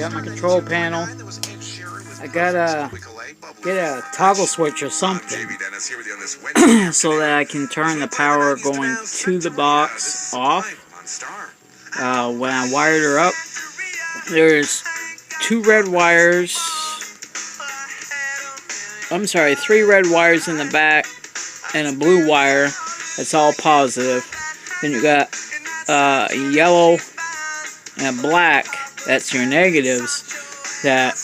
got my control panel. I gotta get a toggle switch or something so that I can turn the power going to the box off. When I wired her up, there's 2 red wires. I'm sorry, 3 red wires in the back and a blue wire. That's all positive. Then you got a yellow and a black. That's your negatives. That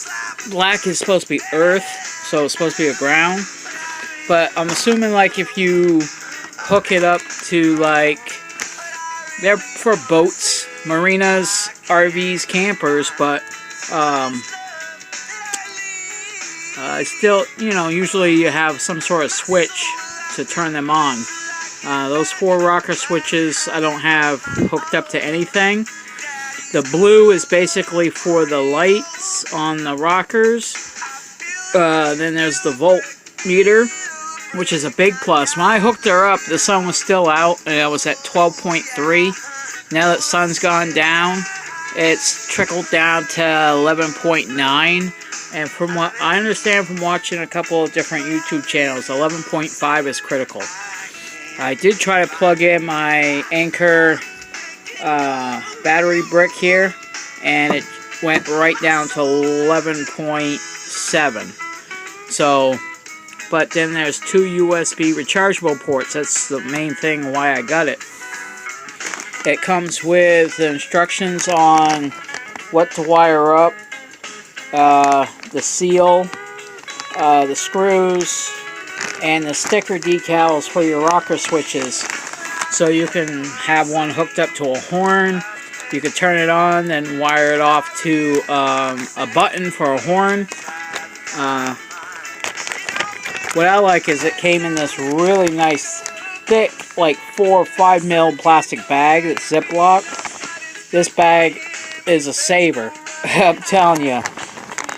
black is supposed to be earth, so it's supposed to be a ground. But I'm assuming like if you hook it up to like, they're for boats, marinas, RVs, campers, but still, you know, usually you have some sort of switch to turn them on. Those 4 rocker switches I don't have hooked up to anything. The blue is basically for the lights on the rockers. Then there's the voltmeter, which is a big plus. When I hooked her up, the sun was still out, and I was at 12.3. Now that sun's gone down, it's trickled down to 11.9. And from what I understand from watching a couple of different YouTube channels, 11.5 is critical. I did try to plug in my Anchor battery brick here, and it went right down to 11.7. So, but then there's 2 USB rechargeable ports. That's the main thing why I got it. It comes with the instructions on what to wire up, the seal, the screws, and the sticker decals for your rocker switches. So you can have one hooked up to a horn. You can turn it on, then wire it off to a button for a horn. What I like is it came in this really nice, thick, like 4 or 5 mil plastic bag that's Ziploc. This bag is a saver. I'm telling you.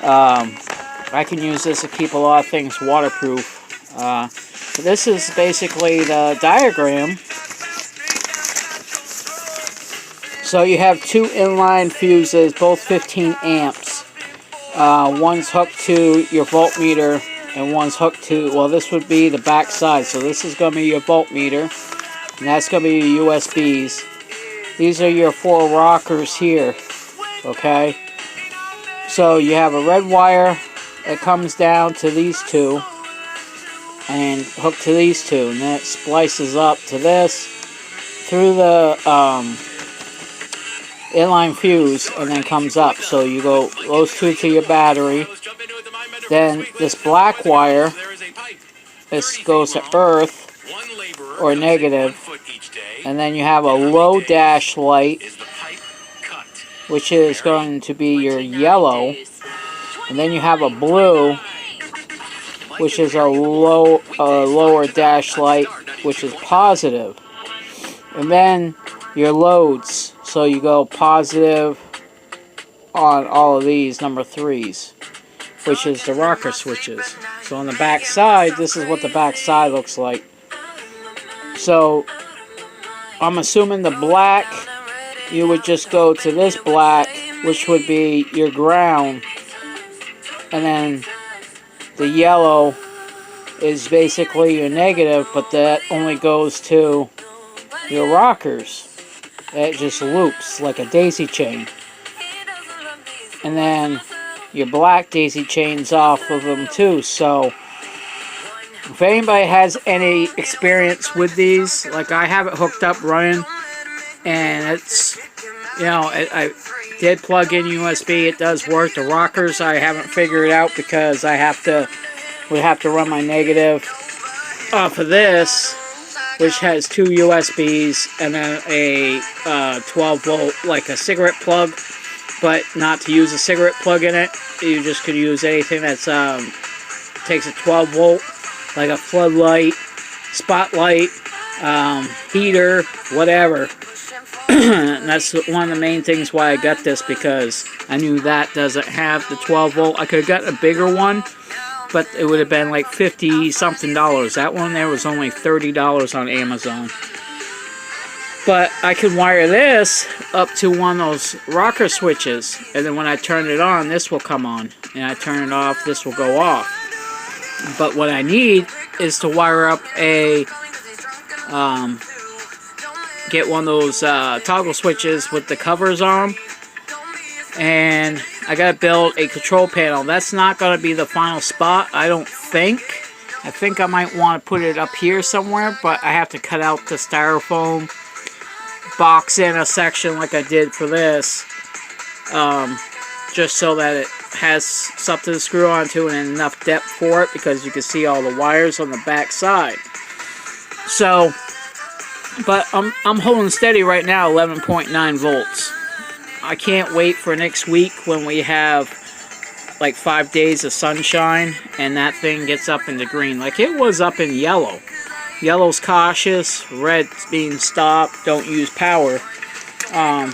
I can use this to keep a lot of things waterproof. This is basically the diagram. So you have 2 inline fuses, both 15 amps. One's hooked to your voltmeter, and one's hooked to, well, this would be the back side. So this is going to be your voltmeter, and that's going to be your USBs. These are your 4 rockers here, okay? So you have a red wire that comes down to these 2 and hooked to these 2, and then it splices up to this through the inline fuse and then comes up. So you go those 2 to your battery. Then this black wire, this goes to earth or negative, and then you have a low dash light, which is going to be your yellow, and then you have a blue, which is a lower dash light, which is positive, and then your loads. So you go positive on all of these number 3s, which is the rocker switches. So on the back side, this is what the back side looks like. So I'm assuming the black, you would just go to this black, which would be your ground, and then the yellow is basically your negative, but that only goes to your rockers. It just loops like a daisy chain. And then your black daisy chains off of them too. So if anybody has any experience with these, like I have it hooked up running, and it's, you know, I did plug in USB. It does work. The rockers I haven't figured out because I would have to run my negative off of this, which has 2 USBs and then a 12 volt, like a cigarette plug, but not to use a cigarette plug in it. You just could use anything that's takes a 12 volt, like a floodlight, spotlight, heater, whatever. And that's one of the main things why I got this, because I knew that doesn't have the 12 volt. I could have gotten a bigger one, but it would have been like $50 something. That one there was only $30 on Amazon. But I can wire this up to one of those rocker switches, and then when I turn it on, this will come on, and I turn it off, this will go off. But what I need is to wire up a get one of those toggle switches with the covers on them, and I gotta build a control panel. That's not gonna be the final spot, I don't think. I think I might want to put it up here somewhere, but I have to cut out the styrofoam, box in a section like I did for this, just so that it has something to screw onto and enough depth for it, because you can see all the wires on the back side. So, but I'm holding steady right now, 11.9 volts. I can't wait for next week when we have like 5 days of sunshine and that thing gets up into green. Like it was up in yellow. Yellow's cautious, red's being stopped, don't use power. You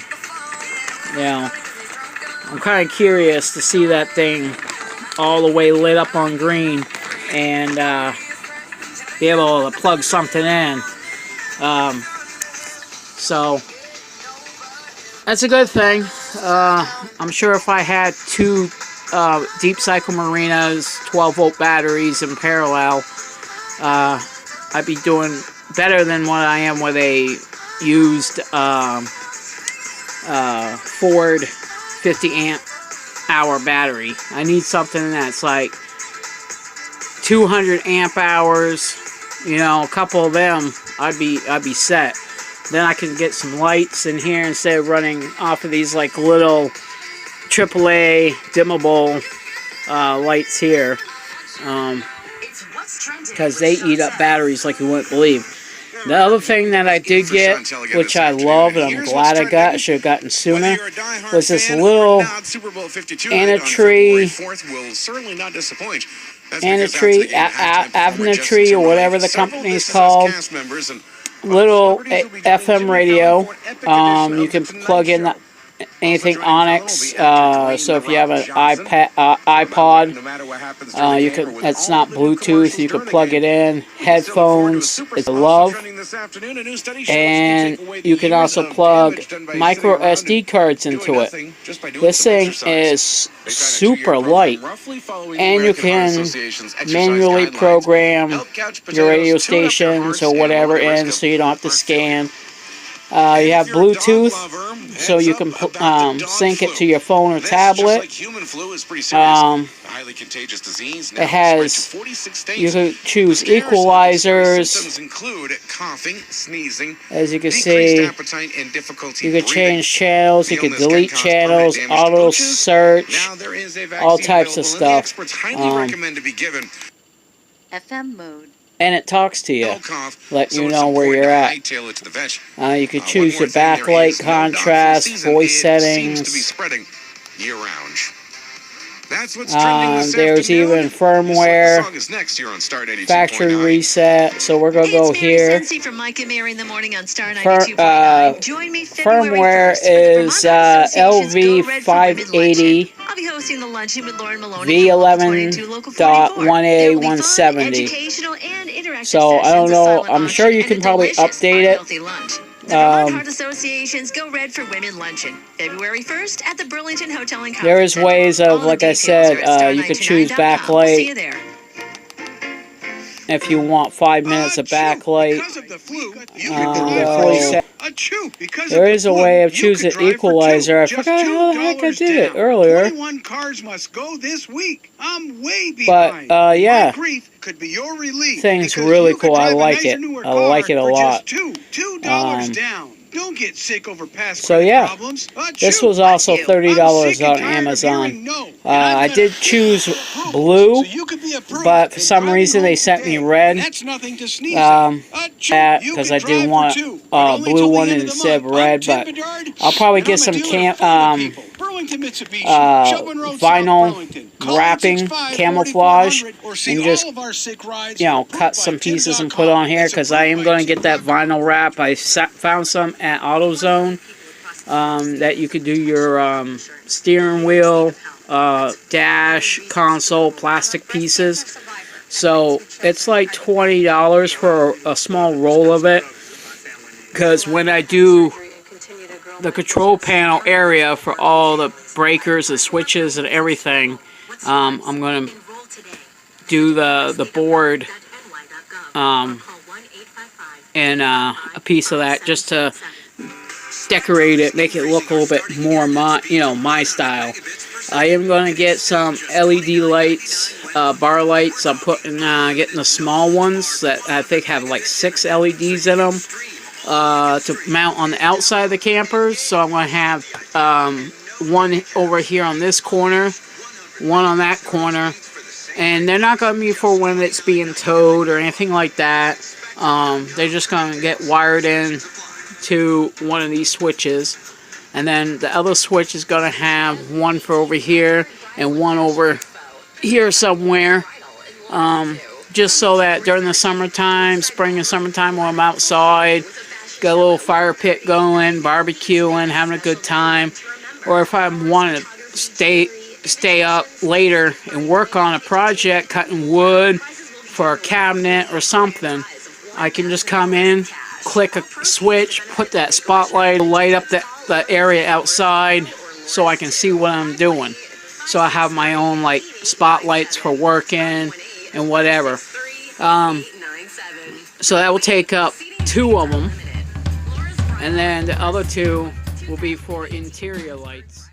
know, I'm kind of curious to see that thing all the way lit up on green and be able to plug something in. So that's a good thing. I'm sure if I had two deep cycle marinas, 12 volt batteries in parallel, I'd be doing better than what I am with a used Ford 50 amp hour battery. I need something that's like 200 amp hours, you know, a couple of them, I'd be set. Then I can get some lights in here instead of running off of these like little AAA dimmable lights here, because they eat up batteries like you wouldn't believe. The other thing that I did get, which I love and I'm glad I got, I should have gotten sooner, was this little Avnatree, or whatever the company's called, little FM radio. You can plug in anything Onyx, so if you have an iPod, you can. It's not Bluetooth. You can plug it in. Headphones, it's a love, and you can also plug micro SD cards into it. This thing is super light, and you can manually program your radio stations or whatever in, so you don't have to scan. You have Bluetooth, so you can sync it to your phone or tablet. It has, you can choose equalizers. As you can see, you can change channels, you can delete channels, auto search, all types of stuff. FM mode. And it talks to you, let you know where you're at. You can choose your backlight contrast, voice settings. There's even firmware, factory reset, so we're going to go here. Firmware is LV580 V11.1A170. So I don't know, I'm sure you can probably update it. Heart Association's Go Red for Women Luncheon, February 1st at the Burlington Hotel and Conference There is ways of, like I said, you could choose backlight. If you want 5 minutes of backlight, there is a way of choosing equalizer. I forgot how the heck I did it earlier. But yeah, thing's really cool. I like it. I like it a lot. Don't get sick over past so yeah, problems. this was also $30 on Amazon. I did choose blue, but for some reason they sent me red. Because I did want a blue one instead of red, but I'll probably get some vinyl wrapping, camouflage, and just, you know, cut some pieces and put on here, because I am going to get that vinyl wrap. I found some at AutoZone that you could do your steering wheel, dash, console, plastic pieces. So it's like $20 for a small roll of it. because when I do the control panel area for all the breakers, the switches, and everything, I'm going to do the board and a piece of that just to decorate it, make it look a little bit more my style. I am going to get some LED lights, bar lights. I'm getting the small ones that I think have like 6 LEDs in them to mount on the outside of the campers. So I'm going to have one over here on this corner, one on that corner, and they're not going to be for when it's being towed or anything like that. They're just going to get wired in to one of these switches, and then the other switch is going to have one for over here and one over here somewhere, just so that during the summertime, spring and summertime, when I'm outside, got a little fire pit going, barbecuing, having a good time, or if I want to stay up later and work on a project, cutting wood for a cabinet or something, I can just come in, click a switch, put that spotlight, light up the area outside so I can see what I'm doing. So I have my own like spotlights for working and whatever. So that will take up 2 of them, and then the other 2 will be for interior lights.